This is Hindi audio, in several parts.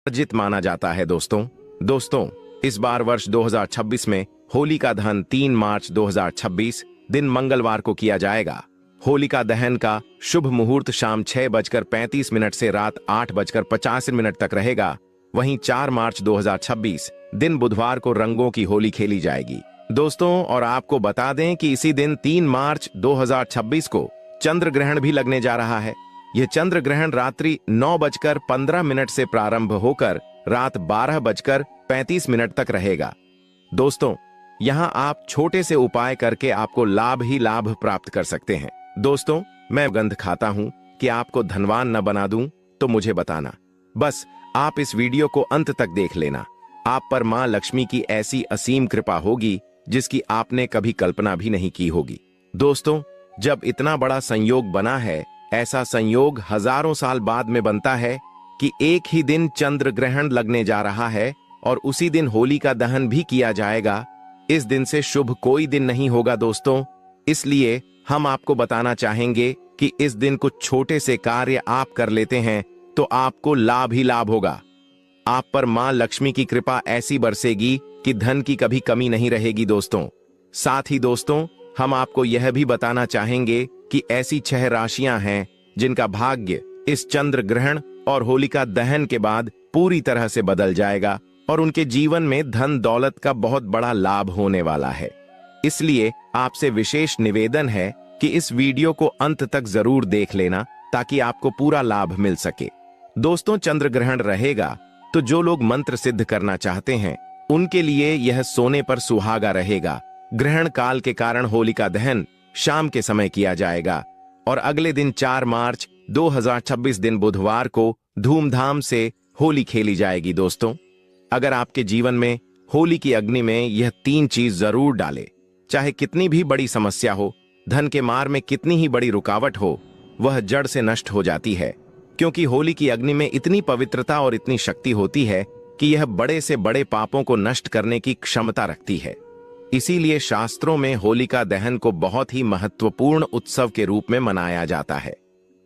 वर्जित माना जाता है दोस्तों इस बार वर्ष 2026 में होलिका दहन 3 मार्च 2026 दिन मंगलवार को किया जाएगा। होलिका दहन का शुभ मुहूर्त शाम 6:35 से रात 8:85 तक रहेगा। वहीं 4 मार्च 2026 दिन बुधवार को रंगों की होली खेली जाएगी दोस्तों। और आपको बता दें कि इसी दिन 3 मार्च 2026 को चंद्र ग्रहण भी लगने जा रहा है। यह चंद्र ग्रहण रात्रि 9:15 से प्रारंभ होकर रात 12:35 तक रहेगा। दोस्तों यहां आप छोटे से उपाय करके आपको लाभ ही लाभ प्राप्त कर सकते हैं। दोस्तों मैं गंध खाता हूं कि आपको धनवान न बना दूं तो मुझे बताना, बस आप इस वीडियो को अंत तक देख लेना। आप पर मां लक्ष्मी की ऐसी असीम कृपा होगी जिसकी आपने कभी कल्पना भी नहीं की होगी। दोस्तों जब इतना बड़ा संयोग बना है, ऐसा संयोग हजारों साल बाद में बनता है कि एक ही दिन चंद्र ग्रहण लगने जा रहा है और उसी दिन होली का दहन भी किया जाएगा। इस दिन से शुभ कोई दिन नहीं होगा दोस्तों, इसलिए हम आपको बताना चाहेंगे कि इस दिन कुछ छोटे से कार्य आप कर लेते हैं तो आपको लाभ ही लाभ होगा। आप पर मां लक्ष्मी की कृपा ऐसी बरसेगी कि धन की कभी कमी नहीं रहेगी दोस्तों। साथ ही दोस्तों हम आपको यह भी बताना चाहेंगे कि ऐसी 6 राशियां हैं जिनका भाग्य इस चंद्र ग्रहण और होलिका दहन के बाद पूरी तरह से बदल जाएगा और उनके जीवन में धन दौलत का बहुत बड़ा लाभ होने वाला है। इसलिए आपसे विशेष निवेदन है कि इस वीडियो को अंत तक जरूर देख लेना ताकि आपको पूरा लाभ मिल सके। दोस्तों चंद्र ग्रहण रहेगा तो जो लोग मंत्र सिद्ध करना चाहते हैं उनके लिए यह सोने पर सुहागा रहेगा। ग्रहण काल के कारण होलिका दहन शाम के समय किया जाएगा और अगले दिन 4 मार्च 2026 दिन बुधवार को धूमधाम से होली खेली जाएगी। दोस्तों अगर आपके जीवन में होली की अग्नि में यह 3 चीज जरूर डाले, चाहे कितनी भी बड़ी समस्या हो, धन के मार्ग में कितनी ही बड़ी रुकावट हो, वह जड़ से नष्ट हो जाती है। क्योंकि होली की अग्नि में इतनी पवित्रता और इतनी शक्ति होती है कि यह बड़े से बड़े पापों को नष्ट करने की क्षमता रखती है। इसीलिए शास्त्रों में होलिका दहन को बहुत ही महत्वपूर्ण उत्सव के रूप में मनाया जाता है।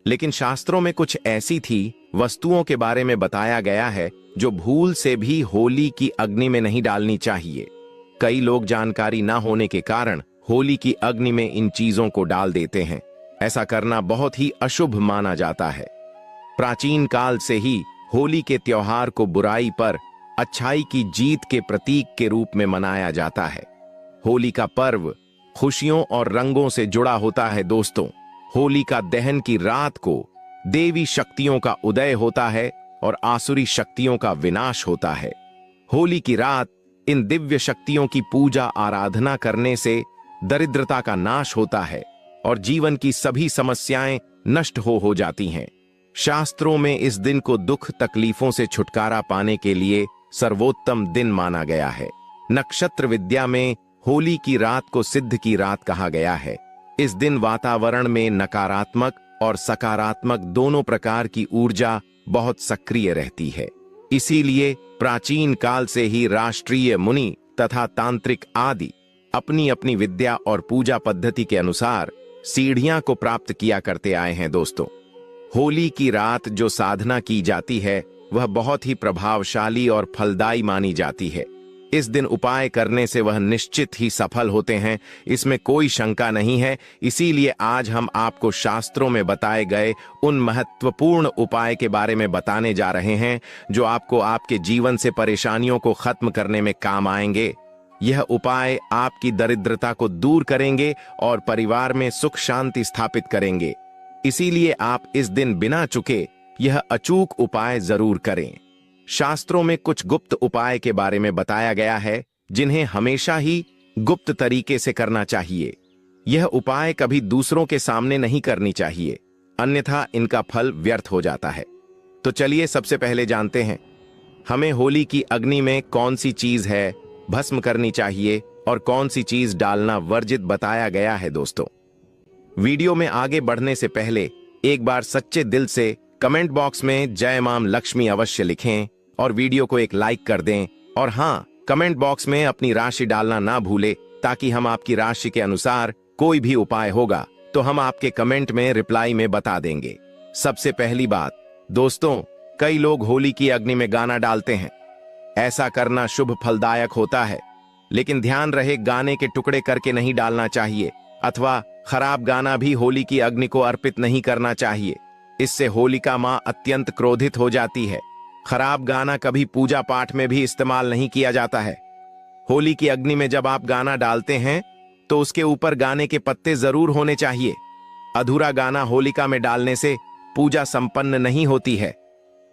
लेकिन शास्त्रों में कुछ ऐसी थी वस्तुओं के बारे में बताया गया है जो भूल से भी होली की अग्नि में नहीं डालनी चाहिए। कई लोग जानकारी ना होने के कारण होली की अग्नि में इन चीजों को डाल देते हैं। ऐसा करना बहुत ही अशुभ माना जाता है। प्राचीन काल से ही होली के त्योहार को बुराई पर अच्छाई की जीत के प्रतीक के रूप में मनाया जाता है। होली का पर्व खुशियों और रंगों से जुड़ा होता है। दोस्तों होली का दहन की रात को देवी शक्तियों का उदय होता है और आसुरी शक्तियों का विनाश होता है। होली की रात इन दिव्य शक्तियों की पूजा आराधना करने से दरिद्रता का नाश होता है और जीवन की सभी समस्याएं नष्ट हो जाती हैं। शास्त्रों में इस दिन को दुख तकलीफों से छुटकारा पाने के लिए सर्वोत्तम दिन माना गया है। नक्षत्र विद्या में होली की रात को सिद्ध की रात कहा गया है। इस दिन वातावरण में नकारात्मक और सकारात्मक दोनों प्रकार की ऊर्जा बहुत सक्रिय रहती है। इसीलिए प्राचीन काल से ही राष्ट्रीय मुनि तथा तांत्रिक आदि अपनी अपनी विद्या और पूजा पद्धति के अनुसार सीढ़ियां को प्राप्त किया करते आए हैं। दोस्तों होली की रात जो साधना की जाती है वह बहुत ही प्रभावशाली और फलदायी मानी जाती है। इस दिन उपाय करने से वह निश्चित ही सफल होते हैं, इसमें कोई शंका नहीं है। इसीलिए आज हम आपको शास्त्रों में बताए गए उन महत्वपूर्ण उपाय के बारे में बताने जा रहे हैं जो आपको आपके जीवन से परेशानियों को खत्म करने में काम आएंगे। यह उपाय आपकी दरिद्रता को दूर करेंगे और परिवार में सुख शांति स्थापित करेंगे। इसीलिए आप इस दिन बिना चुके यह अचूक उपाय जरूर करें। शास्त्रों में कुछ गुप्त उपाय के बारे में बताया गया है जिन्हें हमेशा ही गुप्त तरीके से करना चाहिए। यह उपाय कभी दूसरों के सामने नहीं करनी चाहिए, अन्यथा इनका फल व्यर्थ हो जाता है। तो चलिए सबसे पहले जानते हैं हमें होली की अग्नि में कौन सी चीज है भस्म करनी चाहिए और कौन सी चीज डालना वर्जित बताया गया है। दोस्तों वीडियो में आगे बढ़ने से पहले एक बार सच्चे दिल से कमेंट बॉक्स में जय मां लक्ष्मी अवश्य लिखें और वीडियो को एक लाइक कर दें। और हाँ, कमेंट बॉक्स में अपनी राशि डालना ना भूले ताकि हम आपकी राशि के अनुसार कोई भी उपाय होगा तो हम आपके कमेंट में रिप्लाई में बता देंगे। सबसे पहली बात दोस्तों, कई लोग होली की अग्नि में गाना डालते हैं। ऐसा करना शुभ फलदायक होता है, लेकिन ध्यान रहे गाने के टुकड़े करके नहीं डालना चाहिए अथवा खराब गाना भी होली की अग्नि को अर्पित नहीं करना चाहिए। इससे होलिका मां अत्यंत क्रोधित हो जाती है। खराब गाना कभी पूजा पाठ में भी इस्तेमाल नहीं किया जाता है। होली की अग्नि में जब आप गाना डालते हैं तो उसके ऊपर गाने के पत्ते जरूर होने चाहिए। अधूरा गाना होलिका में डालने से पूजा संपन्न नहीं होती है।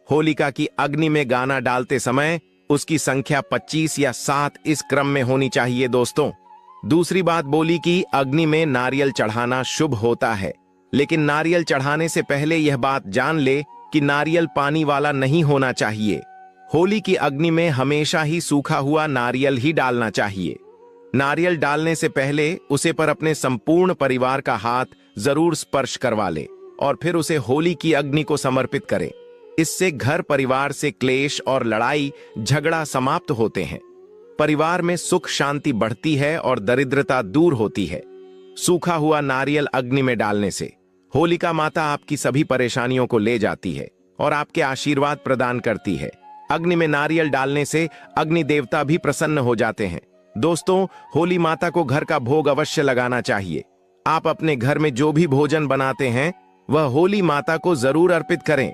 होलिका की अग्नि में गाना डालते समय उसकी संख्या 25 या 7 इस क्रम में होनी चाहिए दोस्तों। दूसरी बात बोली कि अग्नि में नारियल चढ़ाना शुभ होता है, लेकिन नारियल चढ़ाने से पहले यह बात जान ले कि नारियल पानी वाला नहीं होना चाहिए। होली की अग्नि में हमेशा ही सूखा हुआ नारियल ही डालना चाहिए। नारियल डालने से पहले उसे पर अपने संपूर्ण परिवार का हाथ जरूर स्पर्श करवा ले और फिर उसे होली की अग्नि को समर्पित करें। इससे घर परिवार से क्लेश और लड़ाई झगड़ा समाप्त होते हैं। परिवार में सुख शांति बढ़ती है और दरिद्रता दूर होती है। सूखा हुआ नारियल अग्नि में डालने से होलिका माता आपकी सभी परेशानियों को ले जाती है और आपके आशीर्वाद प्रदान करती है। अग्नि में नारियल डालने से अग्नि देवता भी प्रसन्न हो जाते हैं। दोस्तों, होली माता को घर का भोग अवश्य लगाना चाहिए। आप अपने घर में जो भी भोजन बनाते हैं वह होली माता को जरूर अर्पित करें।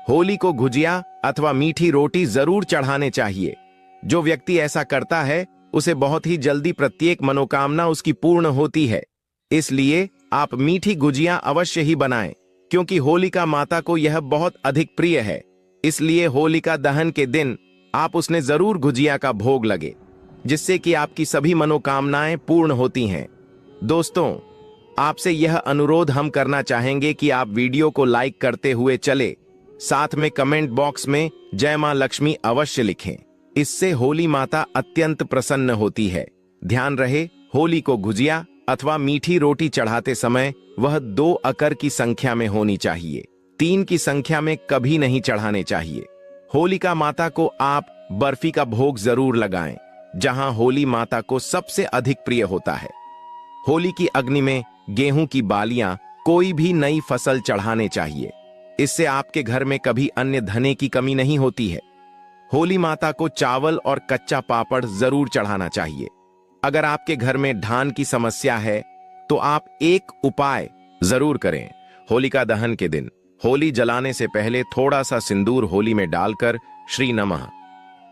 होली को गुजिया अथवा मीठी रोटी जरूर चढ़ाने चाहिए। जो व्यक्ति ऐसा करता है उसे बहुत ही जल्दी प्रत्येक मनोकामना उसकी पूर्ण होती है। इसलिए आप मीठी गुजिया अवश्य ही बनाएं, क्योंकि होलिका माता को यह बहुत अधिक प्रिय है। इसलिए होलिका दहन के दिन आप उसने जरूर गुजिया का भोग लगे, जिससे कि आपकी सभी मनोकामनाएं पूर्ण होती हैं। दोस्तों, आपसे यह अनुरोध हम करना चाहेंगे कि आप वीडियो को लाइक करते हुए चले, साथ में कमेंट बॉक्स में जय मां लक्ष्मी अवश्य लिखें। इससे होली माता अत्यंत प्रसन्न होती है। ध्यान रहे, होली को गुजिया अथवा मीठी रोटी चढ़ाते समय वह 2 अकर की संख्या में होनी चाहिए। 3 की संख्या में कभी नहीं चढ़ाने चाहिए। होलिका माता को आप बर्फी का भोग जरूर लगाएं, जहां होली माता को सबसे अधिक प्रिय होता है। होली की अग्नि में गेहूं की बालियां, कोई भी नई फसल चढ़ाने चाहिए। इससे आपके घर में कभी अन्य धने की कमी नहीं होती है। होली माता को चावल और कच्चा पापड़ जरूर चढ़ाना चाहिए। अगर आपके घर में धान की समस्या है तो आप एक उपाय जरूर करें। होलिका दहन के दिन होली जलाने से पहले थोड़ा सा सिंदूर होली में डालकर श्री नमः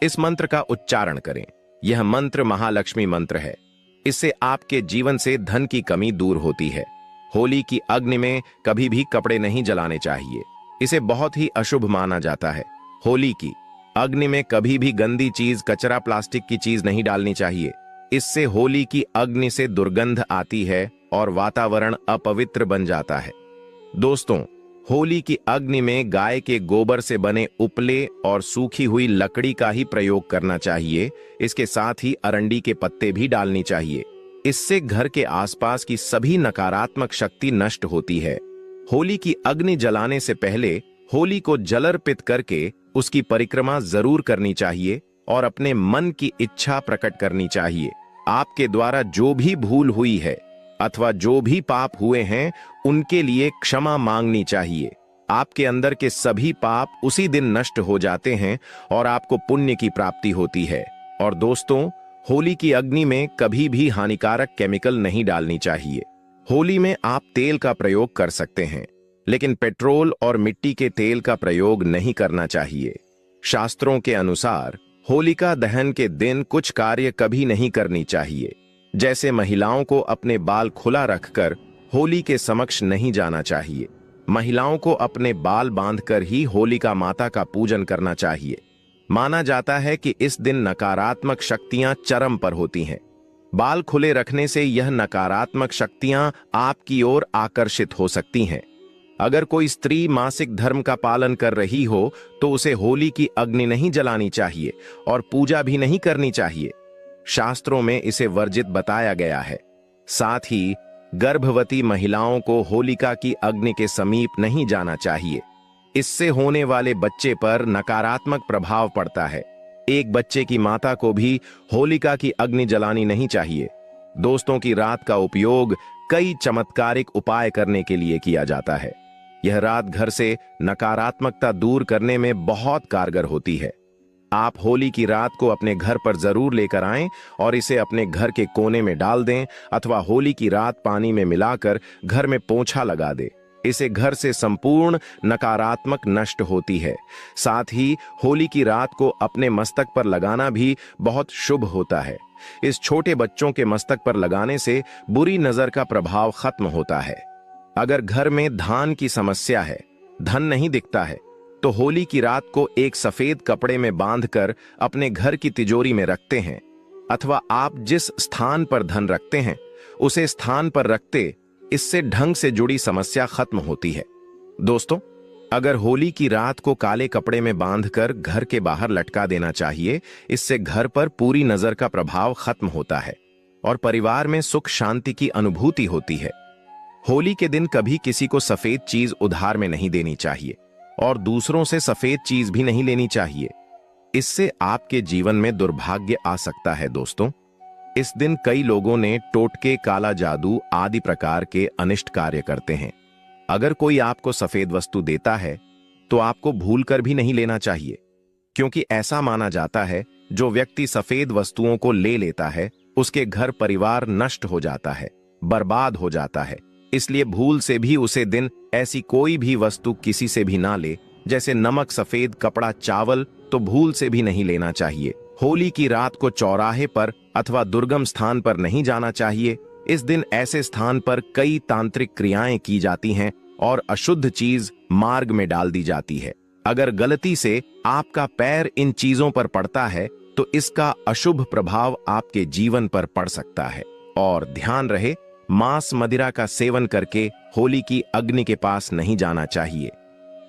इस मंत्र का उच्चारण करें। यह मंत्र महालक्ष्मी मंत्र है। इससे आपके जीवन से धन की कमी दूर होती है। होली की अग्नि में कभी भी कपड़े नहीं जलाने चाहिए। इसे बहुत ही अशुभ माना जाता है। होली की अग्नि में कभी भी गंदी चीज, कचरा, प्लास्टिक की चीज नहीं डालनी चाहिए। इससे होली की अग्नि से दुर्गंध आती है और वातावरण अपवित्र बन जाता है। दोस्तों, होली की अग्नि में गाय के गोबर से बने उपले और सूखी हुई लकड़ी का ही प्रयोग करना चाहिए। इसके साथ ही अरंडी के पत्ते भी डालनी चाहिए। इससे घर के आसपास की सभी नकारात्मक शक्ति नष्ट होती है। होली की अग्नि जलाने से पहले होली को जल अर्पित करके उसकी परिक्रमा जरूर करनी चाहिए और अपने मन की इच्छा प्रकट करनी चाहिए। आपके द्वारा जो भी भूल हुई है अथवा जो भी पाप हुए हैं उनके लिए क्षमा मांगनी चाहिए। आपके अंदर के सभी पाप उसी दिन नष्ट हो जाते हैं और आपको पुण्य की प्राप्ति होती है। और दोस्तों, होली की अग्नि में कभी भी हानिकारक केमिकल नहीं डालनी चाहिए। होली में आप तेल का प्रयोग कर सकते हैं, लेकिन पेट्रोल और मिट्टी के तेल का प्रयोग नहीं करना चाहिए। शास्त्रों के अनुसार होलिका दहन के दिन कुछ कार्य कभी नहीं करनी चाहिए, जैसे महिलाओं को अपने बाल खुला रखकर होली के समक्ष नहीं जाना चाहिए। महिलाओं को अपने बाल बांधकर ही होलिका माता का पूजन करना चाहिए। माना जाता है कि इस दिन नकारात्मक शक्तियां चरम पर होती हैं। बाल खुले रखने से यह नकारात्मक शक्तियां आपकी ओर आकर्षित हो सकती हैं। अगर कोई स्त्री मासिक धर्म का पालन कर रही हो तो उसे होली की अग्नि नहीं जलानी चाहिए और पूजा भी नहीं करनी चाहिए। शास्त्रों में इसे वर्जित बताया गया है। साथ ही गर्भवती महिलाओं को होलिका की अग्नि के समीप नहीं जाना चाहिए। इससे होने वाले बच्चे पर नकारात्मक प्रभाव पड़ता है। एक बच्चे की माता को भी होलिका की अग्नि जलानी नहीं चाहिए। दोस्तों की रात का उपयोग कई चमत्कारिक उपाय करने के लिए किया जाता है। यह रात घर से नकारात्मकता दूर करने में बहुत कारगर होती है। आप होली की रात को अपने घर पर जरूर लेकर आएं और इसे अपने घर के कोने में डाल दें अथवा होली की रात पानी में मिलाकर घर में पोंछा लगा दें। इसे घर से संपूर्ण नकारात्मक नष्ट होती है। साथ ही होली की रात को अपने मस्तक पर लगाना भी बहुत शुभ होता है। इस छोटे बच्चों के मस्तक पर लगाने से बुरी नजर का प्रभाव खत्म होता है। अगर घर में धान की समस्या है, धन नहीं दिखता है, तो होली की रात को एक सफेद कपड़े में बांधकर अपने घर की तिजोरी में रखते हैं अथवा आप जिस स्थान पर धन रखते हैं उसे स्थान पर रखते, इससे ढंग से जुड़ी समस्या खत्म होती है। दोस्तों, अगर होली की रात को काले कपड़े में बांधकर घर के बाहर लटका देना चाहिए। इससे घर पर पूरी नजर का प्रभाव खत्म होता है और परिवार में सुख शांति की अनुभूति होती है। होली के दिन कभी किसी को सफेद चीज उधार में नहीं देनी चाहिए और दूसरों से सफेद चीज भी नहीं लेनी चाहिए। इससे आपके जीवन में दुर्भाग्य आ सकता है। दोस्तों, इस दिन कई लोगों ने टोटके, काला जादू आदि प्रकार के अनिष्ट कार्य करते हैं। अगर कोई आपको सफेद वस्तु देता है तो आपको भूलकर भी नहीं लेना चाहिए, क्योंकि ऐसा माना जाता है जो व्यक्ति सफेद वस्तुओं को ले लेता है उसके घर परिवार नष्ट हो जाता है, बर्बाद हो जाता है। इसलिए भूल से भी उसे दिन ऐसी कोई भी वस्तु किसी से भी ना ले। जैसे नमक, सफेद कपड़ा, चावल तो भूल से भी नहीं लेना चाहिए। होली की रात को चौराहे पर अथवा दुर्गम स्थान पर नहीं जाना चाहिए। इस दिन ऐसे स्थान पर कई तांत्रिक क्रियाएं की जाती हैं और अशुद्ध चीज मार्ग में डाल दी जाती है। अगर गलती से आपका पैर इन चीजों पर पड़ता है तो इसका अशुभ प्रभाव आपके जीवन पर पड़ सकता है। और ध्यान रहे, मांस मदिरा का सेवन करके होली की अग्नि के पास नहीं जाना चाहिए।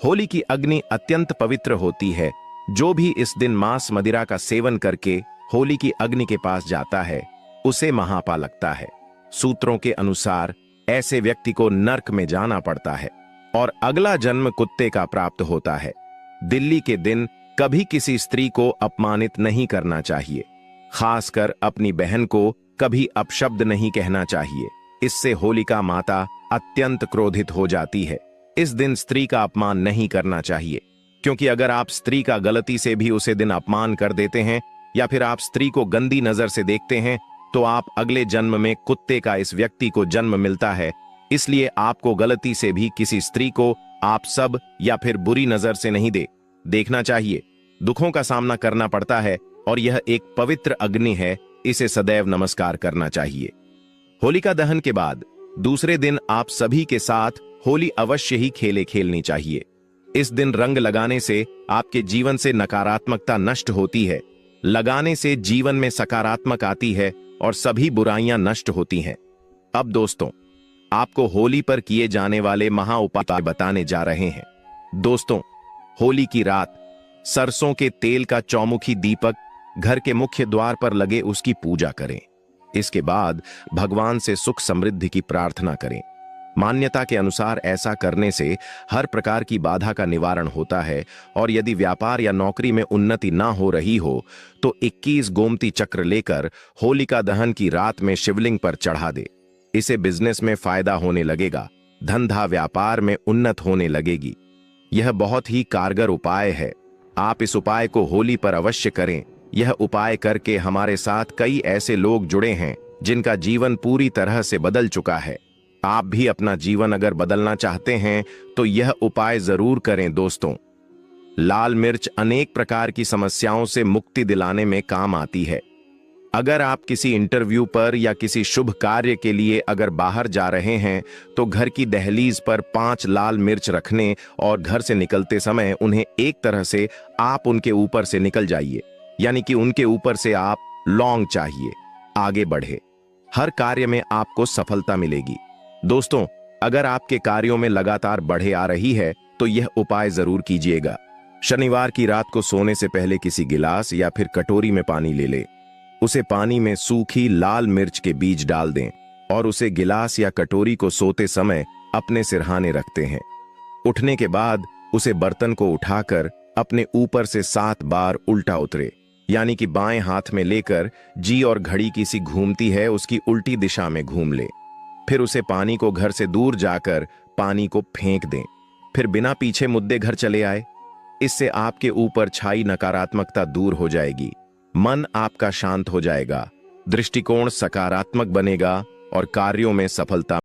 होली की अग्नि अत्यंत पवित्र होती है। जो भी इस दिन मांस मदिरा का सेवन करके होली की अग्नि के पास जाता है उसे महापा लगता है। सूत्रों के अनुसार ऐसे व्यक्ति को नर्क में जाना पड़ता है और अगला जन्म कुत्ते का प्राप्त होता है। दिल्ली के दिन कभी किसी स्त्री को अपमानित नहीं करना चाहिए। खासकर अपनी बहन को कभी अपशब्द नहीं कहना चाहिए। इससे होलिका माता अत्यंत क्रोधित हो जाती है। इस दिन स्त्री का अपमान नहीं करना चाहिए, क्योंकि अगर आप स्त्री का गलती से भी उसे दिन अपमान कर देते हैं या फिर आप स्त्री को गंदी नजर से देखते हैं तो आप अगले जन्म में कुत्ते का इस व्यक्ति को जन्म मिलता है। इसलिए आपको गलती से भी किसी स्त्री को आप सब या फिर बुरी नजर से नहीं देखना चाहिए। दुखों का सामना करना पड़ता है और यह एक पवित्र अग्नि है, इसे सदैव नमस्कार करना चाहिए। होलिका दहन के बाद दूसरे दिन आप सभी के साथ होली अवश्य ही खेलनी चाहिए। इस दिन रंग लगाने से आपके जीवन से नकारात्मकता नष्ट होती है। लगाने से जीवन में सकारात्मक आती है और सभी बुराइयां नष्ट होती हैं। अब दोस्तों, आपको होली पर किए जाने वाले महा उपाय बताने जा रहे हैं। दोस्तों, होली की रात सरसों के तेल का चौमुखी दीपक घर के मुख्य द्वार पर लगे उसकी पूजा करें। इसके बाद भगवान से सुख समृद्धि की प्रार्थना करें। मान्यता के अनुसार ऐसा करने से हर प्रकार की बाधा का निवारण होता है और यदि व्यापार या नौकरी में उन्नति ना हो रही हो तो 21 गोमती चक्र लेकर होलिका दहन की रात में शिवलिंग पर चढ़ा दे। इसे बिजनेस में फायदा होने लगेगा, धंधा व्यापार में उन्नत होने लगेगी। यह बहुत ही कारगर उपाय है। आप इस उपाय को होली पर अवश्य करें। यह उपाय करके हमारे साथ कई ऐसे लोग जुड़े हैं जिनका जीवन पूरी तरह से बदल चुका है। आप भी अपना जीवन अगर बदलना चाहते हैं तो यह उपाय जरूर करें। दोस्तों, लाल मिर्च अनेक प्रकार की समस्याओं से मुक्ति दिलाने में काम आती है। अगर आप किसी इंटरव्यू पर या किसी शुभ कार्य के लिए अगर बाहर जा रहे हैं तो घर की दहलीज पर 5 लाल मिर्च रखने और घर से निकलते समय उन्हें एक तरह से आप उनके ऊपर से निकल जाइए, यानी कि उनके ऊपर से आप लौंग चाहिए। आगे बढ़े, हर कार्य में आपको सफलता मिलेगी। दोस्तों, अगर आपके कार्यों में लगातार बढ़े आ रही है तो यह उपाय जरूर कीजिएगा। शनिवार की रात को सोने से पहले किसी गिलास या फिर कटोरी में पानी ले लें। उसे पानी में सूखी लाल मिर्च के बीज डाल दें और उसे गिलास या कटोरी को सोते समय अपने सिरहाने रखते हैं। उठने के बाद उसे बर्तन को उठाकर अपने ऊपर से 7 बार उल्टा उतरे, यानी कि बाएं हाथ में लेकर जी और घड़ी की सी घूमती है उसकी उल्टी दिशा में घूम ले। फिर उसे पानी को घर से दूर जाकर पानी को फेंक दें। फिर बिना पीछे मुद्दे घर चले आए। इससे आपके ऊपर छाई नकारात्मकता दूर हो जाएगी, मन आपका शांत हो जाएगा, दृष्टिकोण सकारात्मक बनेगा और कार्यों में सफलता